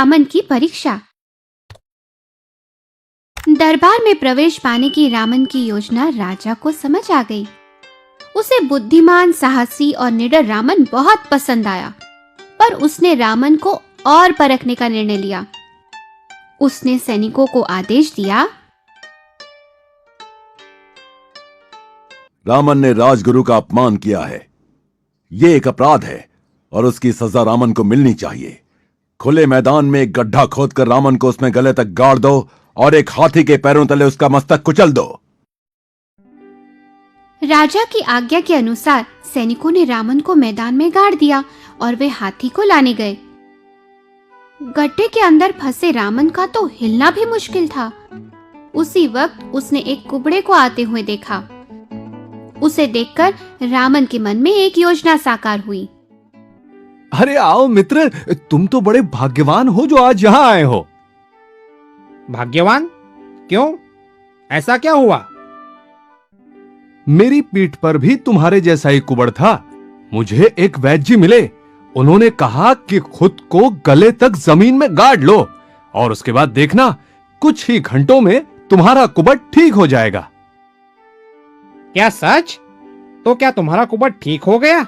रामन की परीक्षा। दरबार में प्रवेश पाने की रामन की योजना राजा को समझ आ गई। उसे बुद्धिमान, साहसी और निडर रामन बहुत पसंद आया, पर उसने रामन को और परखने का निर्णय लिया। उसने सैनिकों को आदेश दिया, रामन ने राजगुरु का अपमान किया है। यह एक अपराध है और उसकी सजा रामन को मिलनी चाहिए। खुले मैदान में एक गड्ढा खोदकर रामन को उसमें गले तक गाड़ दो और एक हाथी के पैरों तले उसका मस्तक कुचल दो। राजा की आज्ञा के अनुसार सैनिकों ने रामन को मैदान में गाड़ दिया और वे हाथी को लाने गए। गड्ढे के अंदर फंसे रामन का तो हिलना भी मुश्किल था। उसी वक्त उसने एक कुबड़े को आते हुए देखा। उसे देखकर रामन के मन में एक योजना साकार हुई। अरे आओ मित्र, तुम तो बड़े भाग्यवान हो जो आज यहाँ आए हो। भाग्यवान? क्यों? ऐसा क्या हुआ? मेरी पीठ पर भी तुम्हारे जैसा ही कुबड़ था। मुझे एक वैद्य जी मिले। उन्होंने कहा कि खुद को गले तक जमीन में गाड़ लो और उसके बाद देखना, कुछ ही घंटों में तुम्हारा कुबड़ ठीक हो जाएगा। क्या सच? तो क्या तुम्हारा कुबड़ ठीक हो गया?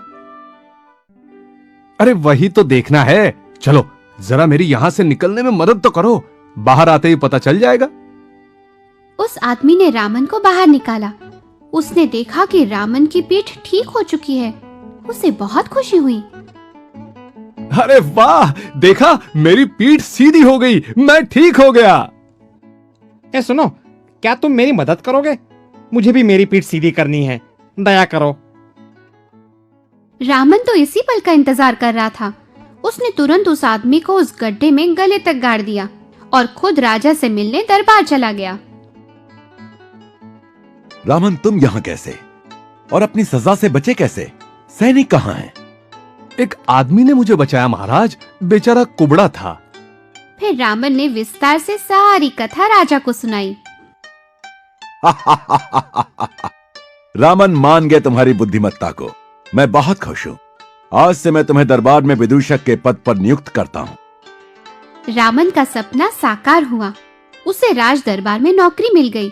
अरे वही तो देखना है। चलो जरा मेरी यहां से निकलने में मदद तो करो, बाहर आते ही पता चल जाएगा। उस आदमी ने रामन को बाहर निकाला। उसने देखा कि रामन की पीठ ठीक हो चुकी है। उसे बहुत खुशी हुई। अरे वाह, देखा, मेरी पीठ सीधी हो गई, मैं ठीक हो गया। ए सुनो, क्या तुम मेरी मदद करोगे? मुझे भी मेरी पीठ सीधी करनी है, दया करो। रामन तो इसी पल का इंतजार कर रहा था। उसने तुरंत उस आदमी को उस गड्ढे में गले तक गाड़ दिया और खुद राजा से मिलने दरबार चला गया। रामन, तुम यहां कैसे और अपनी सजा से बचे कैसे? सैनिक कहां हैं? एक आदमी ने मुझे बचाया महाराज, बेचारा कुबड़ा था। फिर रामन ने विस्तार से सारी कथा राजा को सुनाई। रामन मान गए तुम्हारी बुद्धिमत्ता को। मैं बहुत खुश हूं। आज से मैं तुम्हें दरबार में विदूषक के पद पर नियुक्त करता हूं। रामन का सपना साकार हुआ। उसे राज दरबार में नौकरी मिल गई।